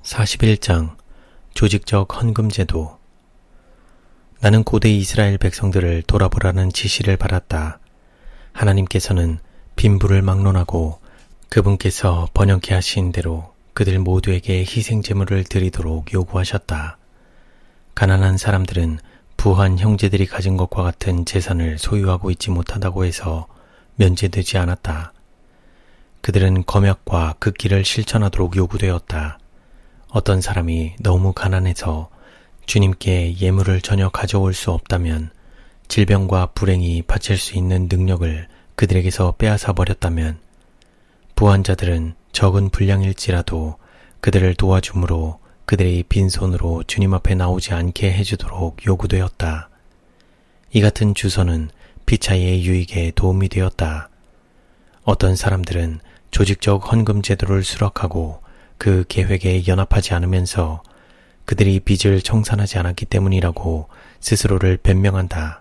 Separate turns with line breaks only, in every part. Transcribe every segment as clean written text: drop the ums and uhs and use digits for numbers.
41장 조직적 헌금제도. 나는 고대 이스라엘 백성들을 돌아보라는 지시를 받았다. 하나님께서는 빈부를 막론하고 그분께서 번영케 하신 대로 그들 모두에게 희생제물을 드리도록 요구하셨다. 가난한 사람들은 부한 형제들이 가진 것과 같은 재산을 소유하고 있지 못하다고 해서 면제되지 않았다. 그들은 검약과 극기를 실천하도록 요구되었다. 어떤 사람이 너무 가난해서 주님께 예물을 전혀 가져올 수 없다면, 질병과 불행이 바칠 수 있는 능력을 그들에게서 빼앗아 버렸다면, 부한 자들은 적은 분량일지라도 그들을 도와줌으로 그들의 빈손으로 주님 앞에 나오지 않게 해주도록 요구되었다. 이 같은 주선은 피차의 유익에 도움이 되었다. 어떤 사람들은 조직적 헌금 제도를 수락하고 그 계획에 연합하지 않으면서 그들이 빚을 청산하지 않았기 때문이라고 스스로를 변명한다.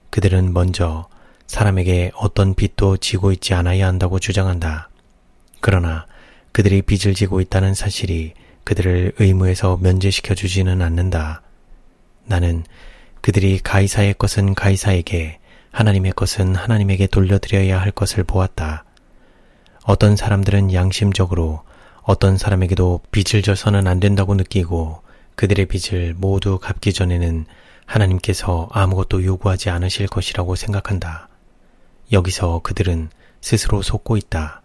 그들은 먼저 사람에게 어떤 빚도 지고 있지 않아야 한다고 주장한다. 그러나 그들이 빚을 지고 있다는 사실이 그들을 의무에서 면제시켜 주지는 않는다. 나는 그들이 가이사의 것은 가이사에게, 하나님의 것은 하나님에게 돌려드려야 할 것을 보았다. 어떤 사람들은 양심적으로 어떤 사람에게도 빚을 져서는 안 된다고 느끼고 그들의 빚을 모두 갚기 전에는 하나님께서 아무것도 요구하지 않으실 것이라고 생각한다. 여기서 그들은 스스로 속고 있다.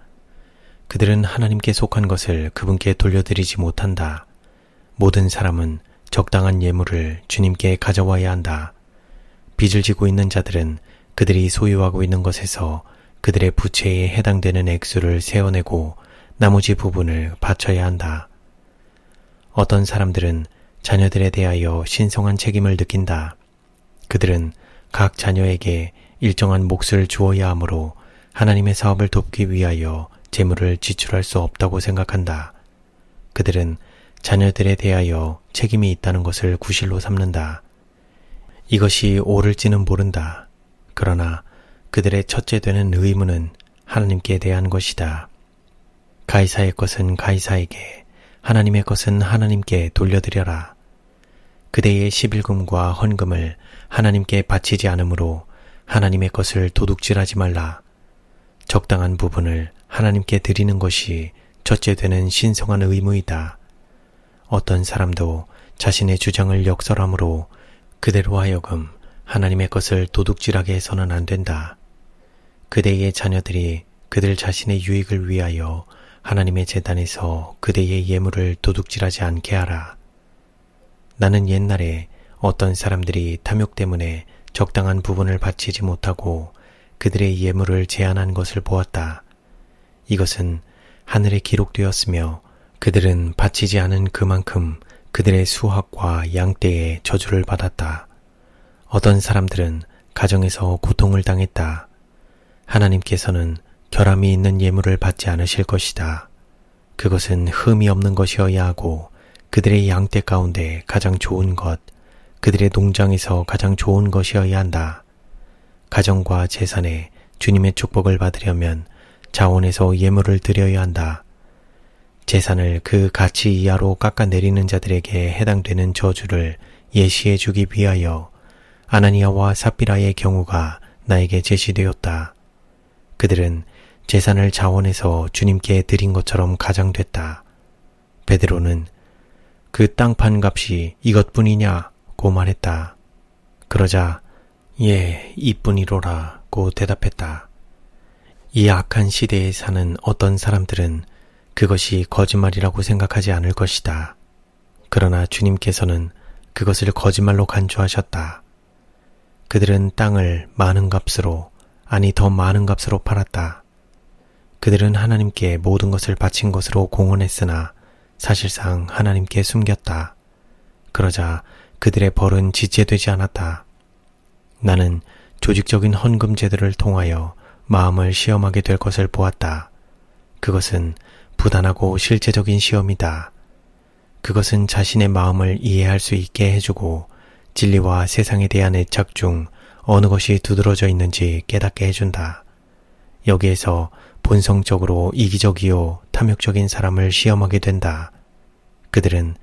그들은 하나님께 속한 것을 그분께 돌려드리지 못한다. 모든 사람은 적당한 예물을 주님께 가져와야 한다. 빚을 지고 있는 자들은 그들이 소유하고 있는 것에서 그들의 부채에 해당되는 액수를 세어내고 나머지 부분을 바쳐야 한다. 어떤 사람들은 자녀들에 대하여 신성한 책임을 느낀다. 그들은 각 자녀에게 일정한 몫을 주어야 하므로 하나님의 사업을 돕기 위하여 재물을 지출할 수 없다고 생각한다. 그들은 자녀들에 대하여 책임이 있다는 것을 구실로 삼는다. 이것이 옳을지는 모른다. 그러나 그들의 첫째 되는 의무는 하나님께 대한 것이다. 가이사의 것은 가이사에게, 하나님의 것은 하나님께 돌려드려라. 그대의 11금과 헌금을 하나님께 바치지 않으므로 하나님의 것을 도둑질하지 말라. 적당한 부분을 하나님께 드리는 것이 첫째 되는 신성한 의무이다. 어떤 사람도 자신의 주장을 역설함으로 그대로 하여금 하나님의 것을 도둑질하게 해서는 안 된다. 그대의 자녀들이 그들 자신의 유익을 위하여 하나님의 제단에서 그대의 예물을 도둑질하지 않게 하라. 나는 옛날에 어떤 사람들이 탐욕 때문에 적당한 부분을 바치지 못하고 그들의 예물을 제한한 것을 보았다. 이것은 하늘에 기록되었으며 그들은 바치지 않은 그만큼 그들의 수확과 양떼의 저주를 받았다. 어떤 사람들은 가정에서 고통을 당했다. 하나님께서는 결함이 있는 예물을 받지 않으실 것이다. 그것은 흠이 없는 것이어야 하고 그들의 양떼 가운데 가장 좋은 것, 그들의 농장에서 가장 좋은 것이어야 한다. 가정과 재산에 주님의 축복을 받으려면 자원에서 예물을 드려야 한다. 재산을 그 가치 이하로 깎아내리는 자들에게 해당되는 저주를 예시해 주기 위하여 아나니아와 삽비라의 경우가 나에게 제시되었다. 그들은 재산을 자원해서 주님께 드린 것처럼 가장됐다. 베드로는 그 땅판 값이 이것뿐이냐고 말했다. 그러자 예, 이뿐이로라고 대답했다. 이 악한 시대에 사는 어떤 사람들은 그것이 거짓말이라고 생각하지 않을 것이다. 그러나 주님께서는 그것을 거짓말로 간주하셨다. 그들은 땅을 많은 값으로, 아니 더 많은 값으로 팔았다. 그들은 하나님께 모든 것을 바친 것으로 공언했으나 사실상 하나님께 숨겼다. 그러자 그들의 벌은 지체되지 않았다. 나는 조직적인 헌금 제도를 통하여 마음을 시험하게 될 것을 보았다. 그것은 부단하고 실제적인 시험이다. 그것은 자신의 마음을 이해할 수 있게 해주고 진리와 세상에 대한 애착 중 어느 것이 두드러져 있는지 깨닫게 해준다. 여기에서 본성적으로 이기적이요 탐욕적인 사람을 시험하게 된다. 그들은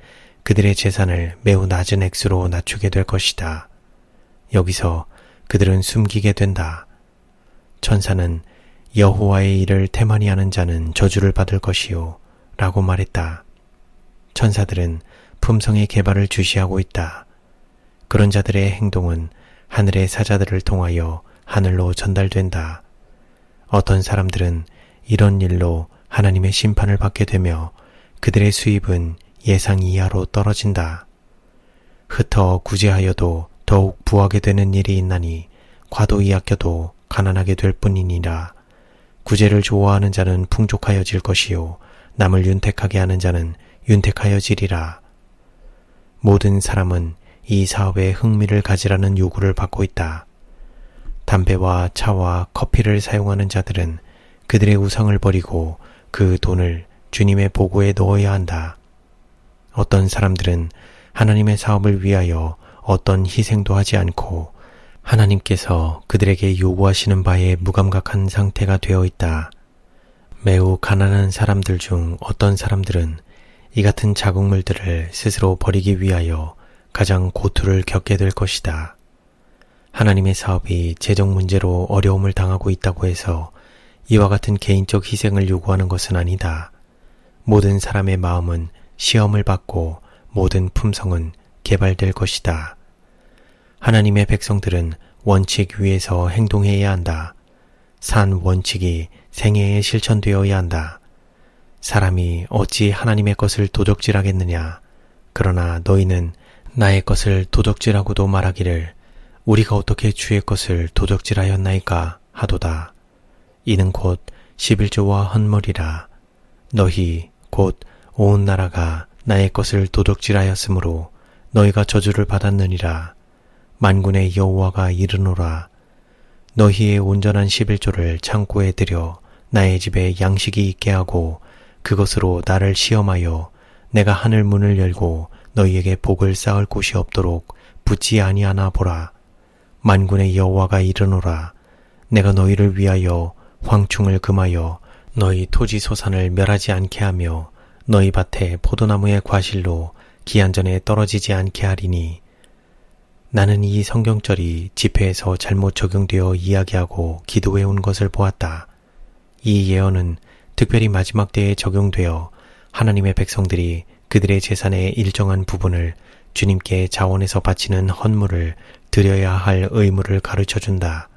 그들의 재산을 매우 낮은 액수로 낮추게 될 것이다. 여기서 그들은 숨기게 된다. 천사는 여호와의 일을 태만히 하는 자는 저주를 받을 것이요 라고 말했다. 천사들은 품성의 개발을 주시하고 있다. 그런 자들의 행동은 하늘의 사자들을 통하여 하늘로 전달된다. 어떤 사람들은 이런 일로 하나님의 심판을 받게 되며 그들의 수입은 예상 이하로 떨어진다. 흩어 구제하여도 더욱 부하게 되는 일이 있나니 과도히 아껴도 가난하게 될 뿐이니라. 구제를 좋아하는 자는 풍족하여질 것이요 남을 윤택하게 하는 자는 윤택하여지리라. 모든 사람은 이 사업에 흥미를 가지라는 요구를 받고 있다. 담배와 차와 커피를 사용하는 자들은 그들의 우상을 버리고 그 돈을 주님의 보고에 넣어야 한다. 어떤 사람들은 하나님의 사업을 위하여 어떤 희생도 하지 않고 하나님께서 그들에게 요구하시는 바에 무감각한 상태가 되어 있다. 매우 가난한 사람들 중 어떤 사람들은 이 같은 자국물들을 스스로 버리기 위하여 가장 고투를 겪게 될 것이다. 하나님의 사업이 재정 문제로 어려움을 당하고 있다고 해서 이와 같은 개인적 희생을 요구하는 것은 아니다. 모든 사람의 마음은 시험을 받고 모든 품성은 개발될 것이다. 하나님의 백성들은 원칙 위에서 행동해야 한다. 산 원칙이 생애에 실천되어야 한다. 사람이 어찌 하나님의 것을 도적질하겠느냐. 그러나 너희는 나의 것을 도적질하고도 말하기를 우리가 어떻게 주의 것을 도적질하였나이까 하도다. 이는 곧 11조와 헌물이라. 너희 곧 온 나라가 나의 것을 도적질하였으므로 너희가 저주를 받았느니라. 만군의 여호와가 이르노라. 너희의 온전한 11조를 창고에 들여 나의 집에 양식이 있게 하고 그것으로 나를 시험하여 내가 하늘 문을 열고 너희에게 복을 쌓을 곳이 없도록 붙지 아니하나 보라. 만군의 여호와가 이르노라. 내가 너희를 위하여 황충을 금하여 너희 토지 소산을 멸하지 않게 하며 너희 밭에 포도나무의 과실로 기한전에 떨어지지 않게 하리니 나는 이 성경절이 집회에서 잘못 적용되어 이야기하고 기도해 온 것을 보았다. 이 예언은 특별히 마지막 때에 적용되어 하나님의 백성들이 그들의 재산의 일정한 부분을 주님께 자원해서 바치는 헌물을 드려야 할 의무를 가르쳐준다.